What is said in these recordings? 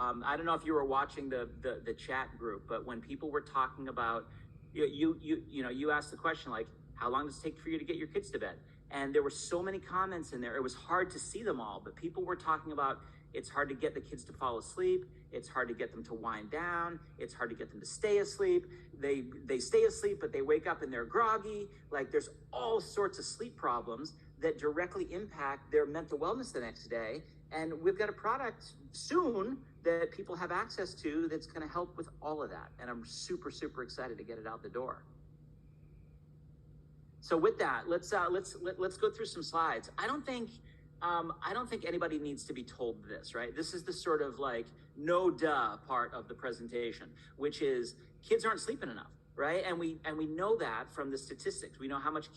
I don't know if you were watching the chat group, but when people were talking about, you asked the question, like, how long does it take for you to get your kids to bed? And there were so many comments in there. It was hard to see them all, but people were talking about it's hard to get the kids to fall asleep. It's hard to get them to wind down. It's hard to get them to stay asleep. They stay asleep, but they wake up and they're groggy. Like, there's all sorts of sleep problems that directly impact their mental wellness the next day. And we've got a product soon that people have access to that's going to help with all of that. And I'm super, super excited to get it out the door. So with that, let's go through some slides. I don't think anybody needs to be told this, right? This is the sort of like no duh part of the presentation, which is kids aren't sleeping enough, right? And we know that from the statistics. We know how much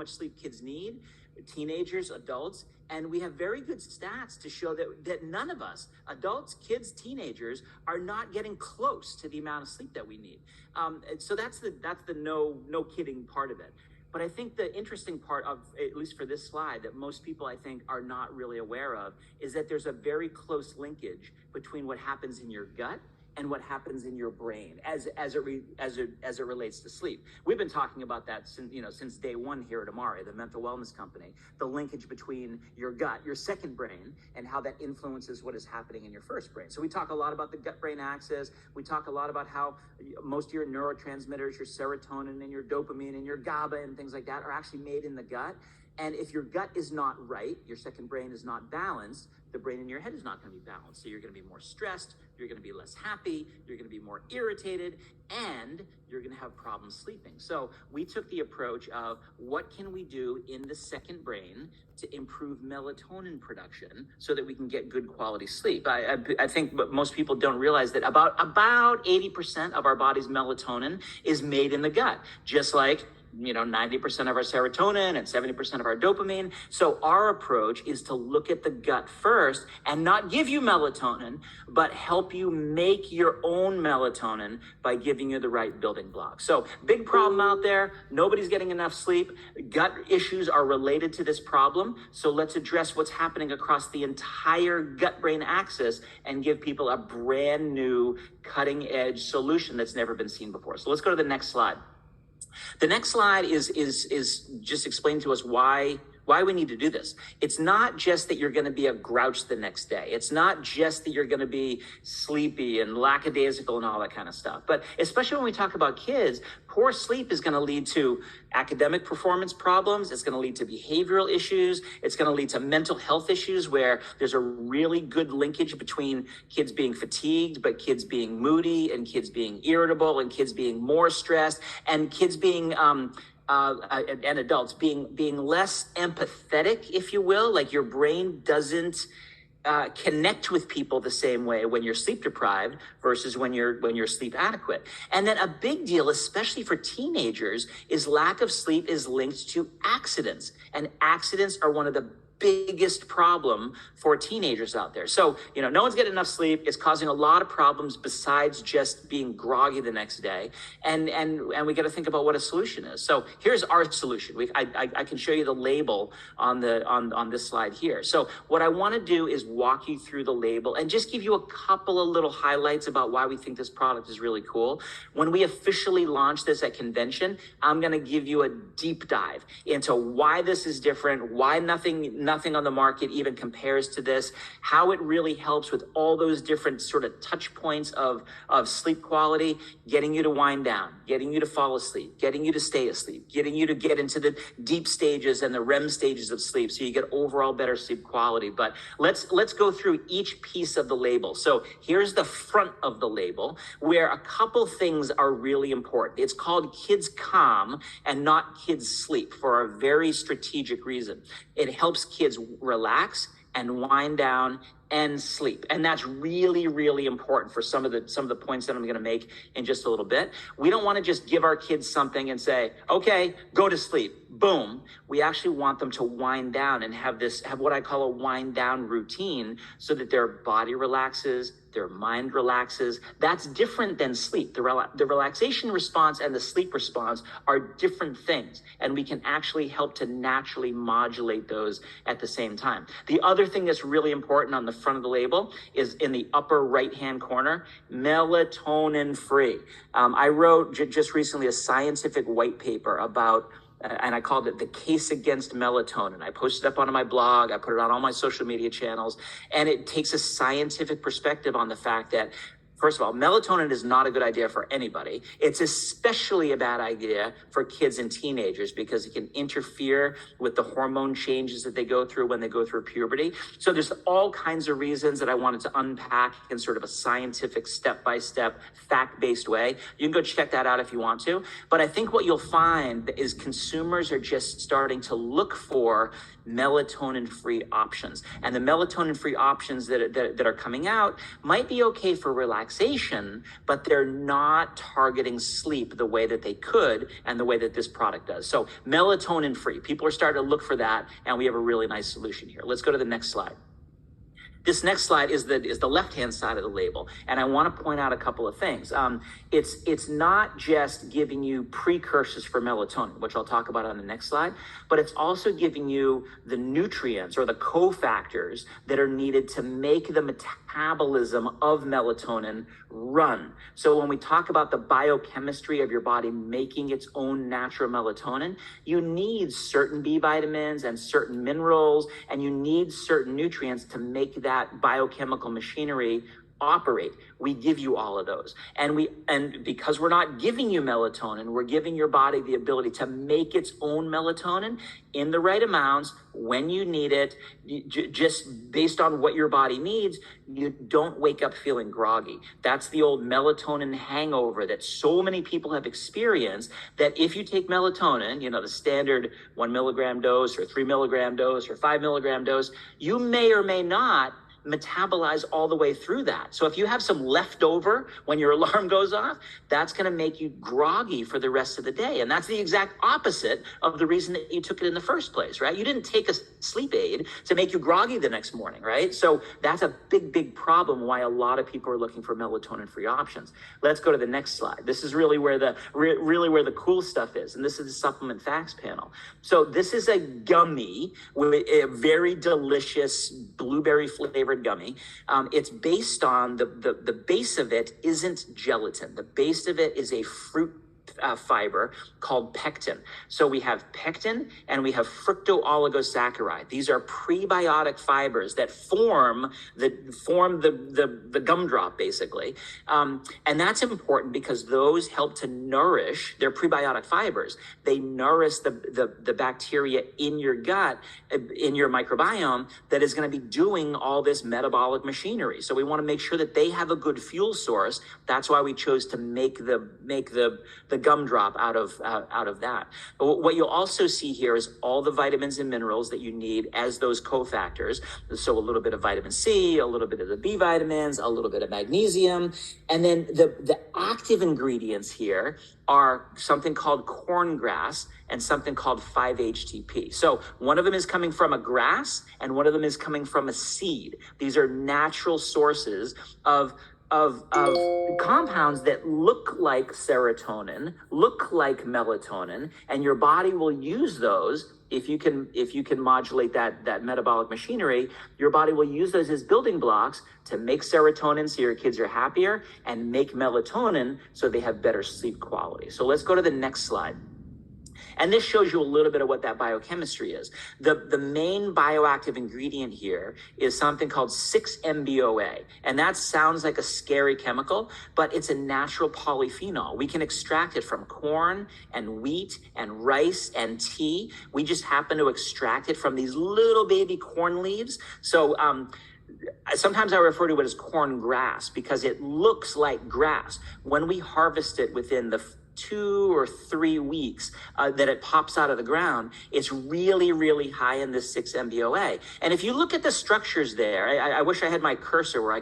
sleep kids need, teenagers, adults, and we have very good stats to show that none of us, adults, kids, teenagers, are not getting close to the amount of sleep that we need. So that's the no kidding part of it. But I think the interesting part of, at least for this slide, that most people I think are not really aware of is that there's a very close linkage between what happens in your gut and what happens in your brain as it relates to sleep. We've been talking about that since day one here at Amare, the mental wellness company, the linkage between your gut, your second brain, and how that influences what is happening in your first brain. So we talk a lot about the gut-brain axis. We talk a lot about how most of your neurotransmitters, your serotonin and your dopamine and your GABA and things like that are actually made in the gut. And if your gut is not right, your second brain is not balanced, the brain in your head is not going to be balanced. So you're going to be more stressed, you're going to be less happy, you're going to be more irritated, and you're going to have problems sleeping. So we took the approach of what can we do in the second brain to improve melatonin production so that we can get good quality sleep. I think most people don't realize that about 80% of our body's melatonin is made in the gut, just like 90% of our serotonin and 70% of our dopamine. So our approach is to look at the gut first and not give you melatonin, but help you make your own melatonin by giving you the right building blocks. So big problem out there. Nobody's getting enough sleep. Gut issues are related to this problem. So let's address what's happening across the entire gut-brain axis and give people a brand new cutting-edge solution that's never been seen before. So let's go to the next slide. The next slide is just explaining to us why we need to do this. It's not just that you're going to be a grouch the next day. It's not just that you're going to be sleepy and lackadaisical and all that kind of stuff. But especially when we talk about kids, poor sleep is going to lead to academic performance problems. It's going to lead to behavioral issues. It's going to lead to mental health issues where there's a really good linkage between kids being fatigued, but kids being moody, and kids being irritable, and kids being more stressed, and kids being and adults being less empathetic, if you will. Like, your brain doesn't connect with people the same way when you're sleep deprived versus when you're sleep adequate. And then a big deal, especially for teenagers, is lack of sleep is linked to accidents, and accidents are one of the biggest problem for teenagers out there. So, no one's getting enough sleep. It's causing a lot of problems besides just being groggy the next day. And we got to think about what a solution is. So here's our solution. I can show you the label on this slide here. So what I want to do is walk you through the label and just give you a couple of little highlights about why we think this product is really cool. When we officially launch this at convention, I'm going to give you a deep dive into why this is different, why nothing on the market even compares to this, how it really helps with all those different sort of touch points of sleep quality, getting you to wind down, getting you to fall asleep, getting you to stay asleep, getting you to get into the deep stages and the REM stages of sleep so you get overall better sleep quality. But let's go through each piece of the label. So here's the front of the label, where a couple things are really important. It's called Kids Calm and not Kids Sleep for a very strategic reason. It helps kids relax and wind down and sleep. And that's really, really important for some of the points that I'm going to make in just a little bit. We don't want to just give our kids something and say, okay, go to sleep. Boom. We actually want them to wind down and have what I call a wind down routine so that their body relaxes, their mind relaxes. That's different than sleep. The relaxation response and the sleep response are different things, and we can actually help to naturally modulate those at the same time. The other thing that's really important on the front of the label is in the upper right-hand corner, melatonin free. I wrote just recently a scientific white paper about and I called it The Case Against Melatonin. I posted up onto my blog, I put it on all my social media channels, and it takes a scientific perspective on the fact that, first of all, melatonin is not a good idea for anybody. It's especially a bad idea for kids and teenagers because it can interfere with the hormone changes that they go through when they go through puberty. So there's all kinds of reasons that I wanted to unpack in sort of a scientific, step-by-step, fact-based way. You can go check that out if you want to. But I think what you'll find is consumers are just starting to look for melatonin-free options. And the melatonin-free options that are coming out might be okay for relaxation, but they're not targeting sleep the way that they could and the way that this product does. So melatonin-free, people are starting to look for that, and we have a really nice solution here. Let's go to the next slide. This next slide is the left-hand side of the label, and I want to point out a couple of things. It's not just giving you precursors for melatonin, which I'll talk about on the next slide, but it's also giving you the nutrients or the cofactors that are needed to make the metabolism of melatonin run. So when we talk about the biochemistry of your body making its own natural melatonin, you need certain B vitamins and certain minerals, and you need certain nutrients to make that biochemical machinery operate. We give you all of those. And because we're not giving you melatonin, we're giving your body the ability to make its own melatonin in the right amounts when you need it, just based on what your body needs. You don't wake up feeling groggy. That's the old melatonin hangover that so many people have experienced, that if you take melatonin, the standard 1 milligram dose or 3 milligram dose or 5 milligram dose, you may or may not metabolize all the way through that. So if you have some leftover when your alarm goes off, that's going to make you groggy for the rest of the day. And that's the exact opposite of the reason that you took it in the first place, right? You didn't take a sleep aid to make you groggy the next morning, right? So that's a big, big problem why a lot of people are looking for melatonin-free options. Let's go to the next slide. This is really where the cool stuff is. And this is the supplement facts panel. So this is a gummy with a very delicious blueberry flavored gummy. It's based on the base of it isn't gelatin. The base of it is a fruit fiber called pectin. So we have pectin and we have fructooligosaccharides. These are prebiotic fibers that form the gumdrop, basically. And that's important because those help to nourish, they're prebiotic fibers. They nourish the bacteria in your gut, in your microbiome, that is going to be doing all this metabolic machinery. So we want to make sure that they have a good fuel source. That's why we chose to make the gumdrop out of that. But what you'll also see here is all the vitamins and minerals that you need as those cofactors. So a little bit of vitamin C, a little bit of the B vitamins, a little bit of magnesium, and then the active ingredients here are something called corn grass and something called 5-HTP. So one of them is coming from a grass and one of them is coming from a seed. These are natural sources of compounds that look like serotonin, look like melatonin, and your body will use those. If you can modulate that metabolic machinery, your body will use those as building blocks to make serotonin so your kids are happier, and make melatonin so they have better sleep quality. So let's go to the next slide. And this shows you a little bit of what that biochemistry is. The main bioactive ingredient here is something called 6-MBOA. And that sounds like a scary chemical, but it's a natural polyphenol. We can extract it from corn and wheat and rice and tea. We just happen to extract it from these little baby corn leaves. So sometimes I refer to it as corn grass because it looks like grass. When we harvest it within the 2 or 3 weeks that it pops out of the ground, it's really, really high in this 6-MBOA. And if you look at the structures there, I wish I had my cursor where I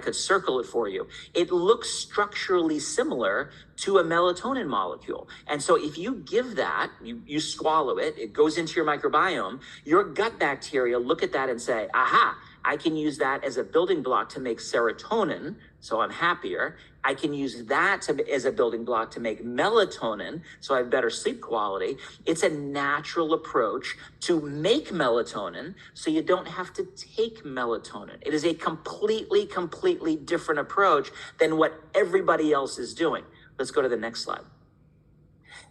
could circle it for you. It looks structurally similar to a melatonin molecule. And so if you give that, you swallow it, it goes into your microbiome, your gut bacteria look at that and say, aha, I can use that as a building block to make serotonin, so I'm happier. I can use that as a building block to make melatonin, so I have better sleep quality. It's a natural approach to make melatonin, so you don't have to take melatonin. It is a completely different approach than what everybody else is doing. Let's go to the next slide.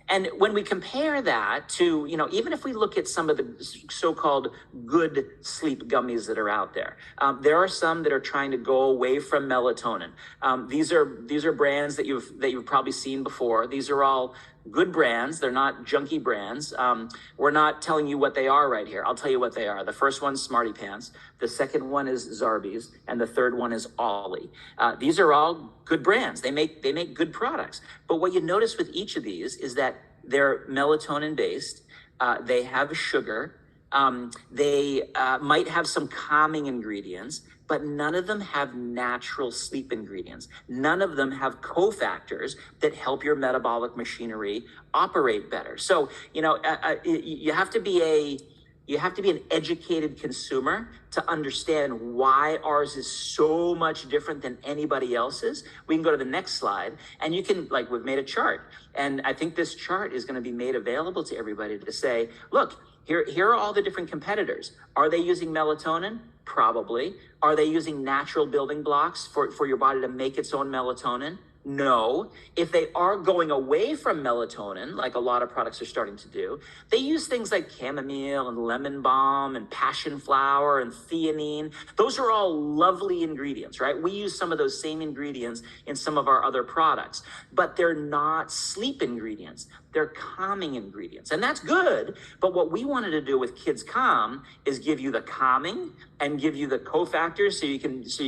And when we compare that to, even if we look at some of the so-called good sleep gummies that are out there, there are some that are trying to go away from melatonin. These are brands that you've probably seen before. These are all good brands. They're not junky brands. We're not telling you what they are right here. I'll tell you what they are. The first one's Smarty Pants. The second one is Zarbee's, and the third one is Ollie. These are all good brands. They make good products. But what you notice with each of these is that they're melatonin based. They have sugar. They might have some calming ingredients, but none of them have natural sleep ingredients. None of them have cofactors that help your metabolic machinery operate better. So, you have to be an educated consumer to understand why ours is so much different than anybody else's. We can go to the next slide, and you can, we've made a chart. And I think this chart is going to be made available to everybody to say, look, here are all the different competitors. Are they using melatonin? Probably. Are they using natural building blocks for your body to make its own melatonin? No. If they are going away from melatonin, like a lot of products are starting to do, they use things like chamomile and lemon balm and passion flower and theanine. Those are all lovely ingredients, right? We use some of those same ingredients in some of our other products, but they're not sleep ingredients. They're calming ingredients, and that's good. But what we wanted to do with Kids Calm is give you the calming and give you the cofactors so you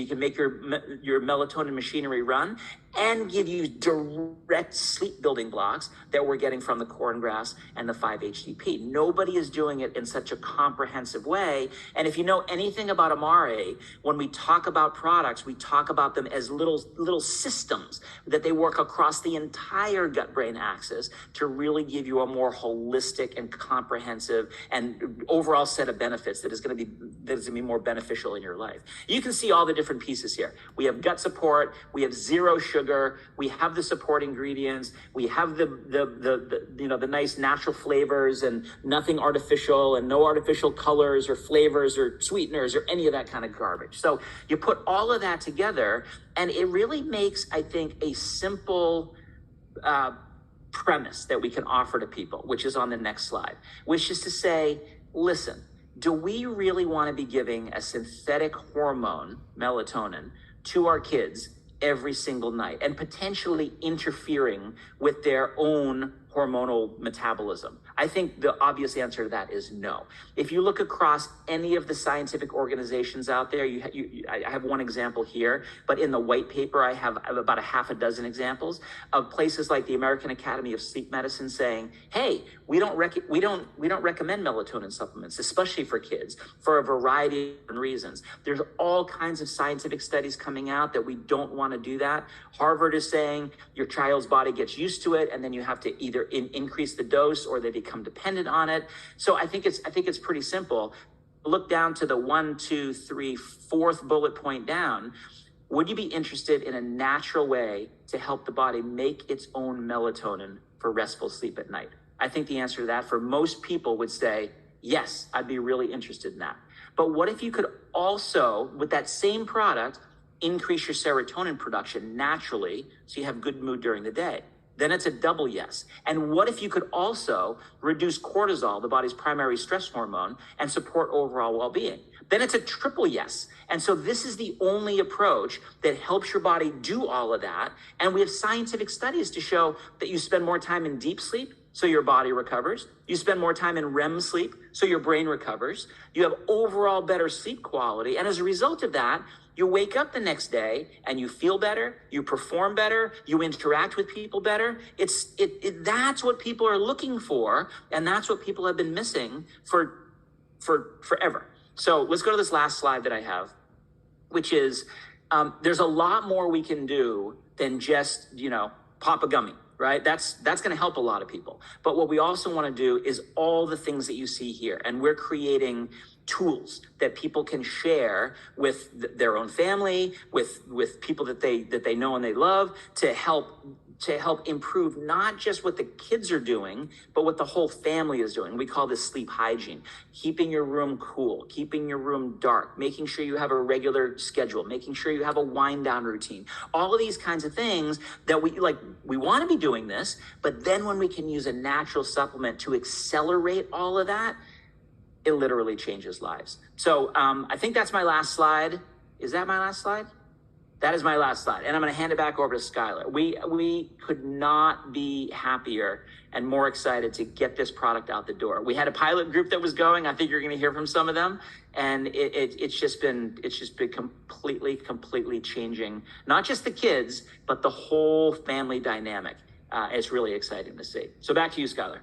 can make your melatonin machinery run, and give you direct sleep building blocks that we're getting from the corn grass and the 5-HTP. Nobody is doing it in such a comprehensive way. And if you know anything about Amare, when we talk about products, we talk about them as little systems that they work across the entire gut-brain axis to really give you a more holistic and comprehensive and overall set of benefits that is going to be more beneficial in your life. You can see all the different pieces here. We have gut support, we have zero sugar, we have the support ingredients, we have the nice natural flavors and nothing artificial and no artificial colors or flavors or sweeteners or any of that kind of garbage. So you put all of that together, and it really makes, I think, a simple premise that we can offer to people, which is on the next slide, which is to say, listen, do we really want to be giving a synthetic hormone, melatonin, to our kids every single night and potentially interfering with their own hormonal metabolism? I think the obvious answer to that is no. If you look across any of the scientific organizations out there, I have one example here, but in the white paper, I have about a half a dozen examples of places like the American Academy of Sleep Medicine saying, hey, we don't recommend melatonin supplements, especially for kids, for a variety of reasons. There's all kinds of scientific studies coming out that we don't want to do that. Harvard is saying your child's body gets used to it, and then you have to either increase the dose or they become dependent on it. So I think it's pretty simple. Look down to the 1, 2, 3, 4th bullet point down. Would you be interested in a natural way to help the body make its own melatonin for restful sleep at night? I think the answer to that for most people would say, yes, I'd be really interested in that. But what if you could also, with that same product, increase your serotonin production naturally so you have good mood during the day? Then it's a double yes. And what if you could also reduce cortisol, the body's primary stress hormone, and support overall well-being? Then it's a triple yes. And so this is the only approach that helps your body do all of that. And we have scientific studies to show that you spend more time in deep sleep, so your body recovers. You spend more time in REM sleep, so your brain recovers. You have overall better sleep quality. And as a result of that, you wake up the next day and you feel better, you perform better, you interact with people better. That's what people are looking for, and that's what people have been missing for forever. So let's go to this last slide that I have, which is there's a lot more we can do than just, pop a gummy, right? That's going to help a lot of people. But what we also want to do is all the things that you see here, and we're creating tools that people can share with their own family, with people that they know and they love, to help improve not just what the kids are doing, but what the whole family is doing. We call this sleep hygiene. Keeping your room cool, keeping your room dark, making sure you have a regular schedule, making sure you have a wind down routine. All of these kinds of things that we want to be doing this, but then when we can use a natural supplement to accelerate all of that, it literally changes lives. So I think that's my last slide. Is that my last slide? That is my last slide. And I'm going to hand it back over to Skylar. We could not be happier and more excited to get this product out the door. We had a pilot group that was going. I think you're going to hear from some of them. And it's just been completely changing, not just the kids, but the whole family dynamic. It's really exciting to see. So back to you, Skylar.